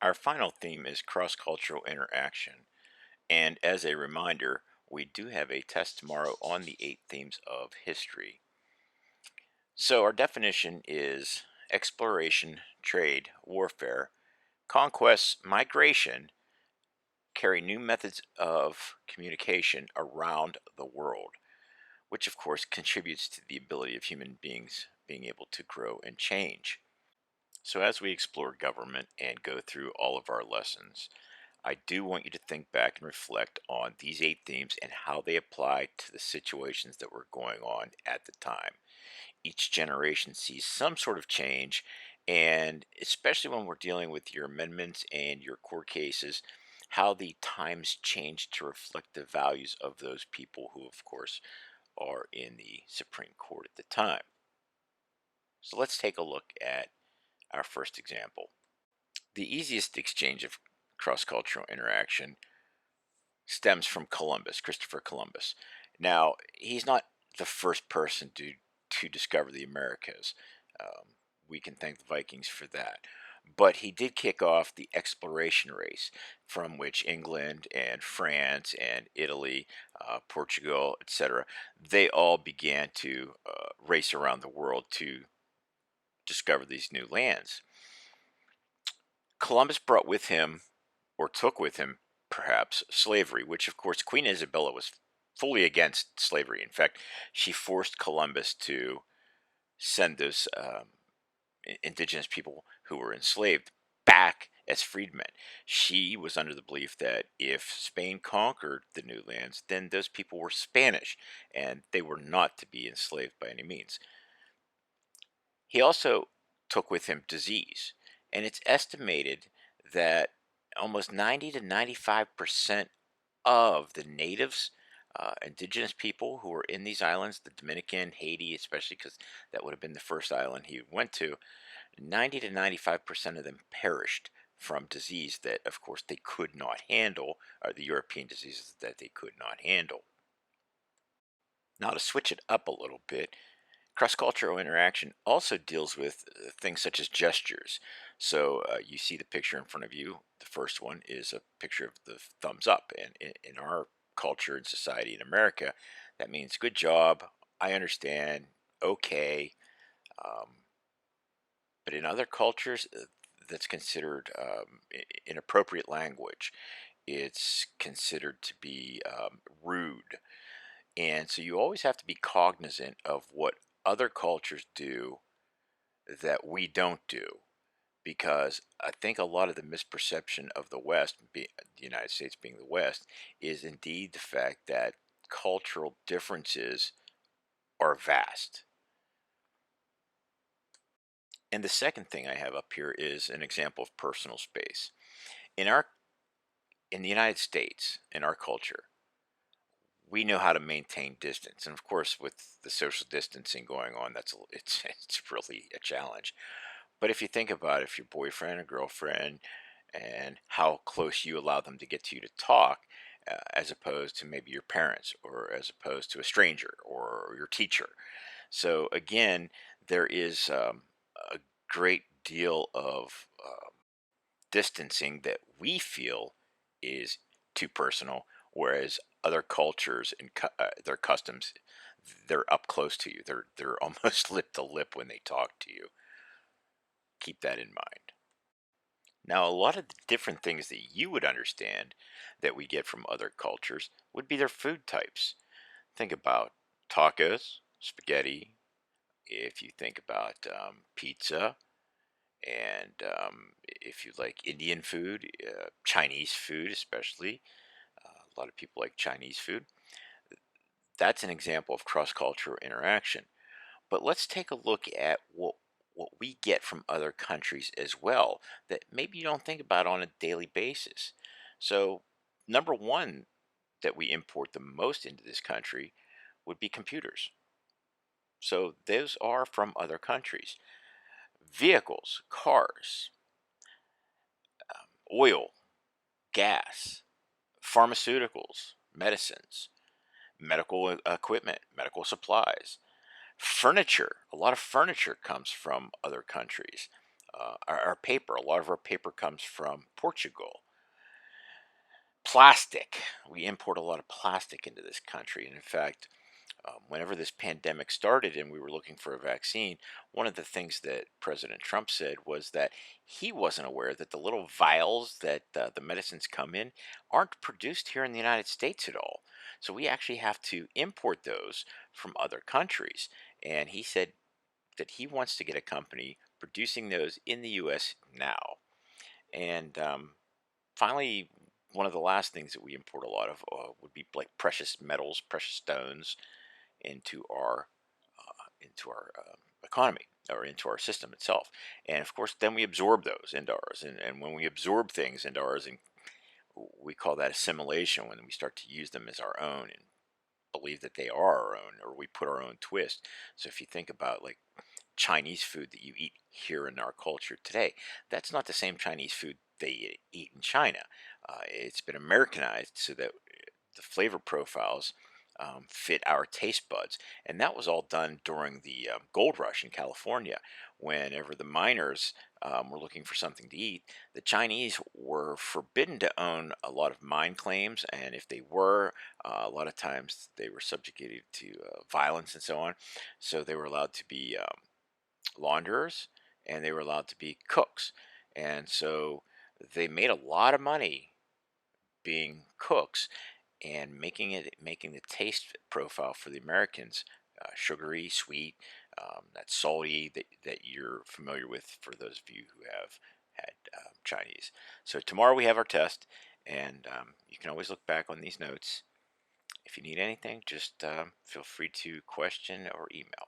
Our final theme is cross-cultural interaction. And as a reminder, we do have a test tomorrow on the 8 themes of history. So our definition is exploration, trade, warfare, conquest, migration, carry new methods of communication around the world, which of course contributes to the ability of human beings being able to grow and change. So as we explore government and go through all of our lessons, I do want you to think back and reflect on these 8 themes and how they apply to the situations that were going on at the time. Each generation sees some sort of change, and especially when we're dealing with your amendments and your court cases, how the times change to reflect the values of those people who, of course, are in the Supreme Court at the time. So let's take a look at our first example. The easiest exchange of cross cultural interaction stems from Columbus, Christopher Columbus. Now, he's not the first person to discover the Americas. We can thank the Vikings for that. But he did kick off the exploration race from which England and France and Italy, Portugal, etc., they all began to race around the world to discover these new lands. Columbus brought with him, or took with him, perhaps, slavery, which, of course, Queen Isabella was fully against slavery. In fact, she forced Columbus to send those indigenous people who were enslaved back as freedmen. She was under the belief that if Spain conquered the new lands, then those people were Spanish and they were not to be enslaved by any means. He also took with him disease, and it's estimated that almost 90 to 95% of the natives, indigenous people who were in these islands, the Dominican, Haiti, especially because that would have been the first island he went to, 90 to 95% of them perished from disease that, of course, they could not handle, or the European diseases that they could not handle. Now, to switch it up a little bit, cross cultural interaction also deals with things such as gestures. So you see the picture in front of you. The first one is a picture of the thumbs up. And in our culture and society in America, that means good job, I understand, okay. Um, but in other cultures, that's considered inappropriate language. It's considered to be rude. And so you always have to be cognizant of what other cultures do that we don't do. Because I think a lot of the misperception of the West, the United States being the West, is indeed the fact that cultural differences are vast. And the second thing I have up here is an example of personal space. In our in the United States, in our culture, we know how to maintain distance. And of course, with the social distancing going on, it's really a challenge. But if you think about it, if your boyfriend or girlfriend and how close you allow them to get to you to talk, as opposed to maybe your parents or as opposed to a stranger or your teacher. So again, there is a great deal of distancing that we feel is too personal, whereas other cultures and their customs, they're up close to you. They're almost lip to lip when they talk to you. Keep that in mind. Now, a lot of the different things that you would understand that we get from other cultures would be their food types. Think about tacos, spaghetti. If you think about pizza, and if you like Indian food, Chinese food, especially, a lot of people like Chinese food. That's an example of cross cultural interaction. But let's take a look at what we get from other countries as well that maybe you don't think about on a daily basis. So, number one that we import the most into this country would be computers. So, those are from other countries. Vehicles, cars, oil, gas, pharmaceuticals, medicines, medical equipment, medical supplies, furniture. A lot of furniture comes from other countries. our paper. A lot of our paper comes from Portugal. Plastic. We import a lot of plastic into this country. And in fact, whenever this pandemic started and we were looking for a vaccine, one of the things that President Trump said was that he wasn't aware that the little vials that the medicines come in aren't produced here in the United States at all. So we actually have to import those from other countries. And he said that he wants to get a company producing those in the U.S. now. And finally, one of the last things that we import a lot of would be like precious metals, precious stones into our economy or into our system itself. And of course, then we absorb those into ours. And when we absorb things into ours, and we call that assimilation, when we start to use them as our own and believe that they are our own, or we put our own twist. So if you think about like Chinese food that you eat here in our culture today, that's not the same Chinese food they eat in China. It's been Americanized so that the flavor profiles fit our taste buds. And that was all done during the gold rush in California. Whenever the miners were looking for something to eat, the Chinese were forbidden to own a lot of mine claims. And if they were, a lot of times they were subjugated to violence and so on. So they were allowed to be launderers, and they were allowed to be cooks. And so they made a lot of money being cooks and making the taste profile for the Americans sugary, sweet, that salty that you're familiar with for those of you who have had Chinese. So tomorrow we have our test, and you can always look back on these notes. If you need anything, just feel free to question or email.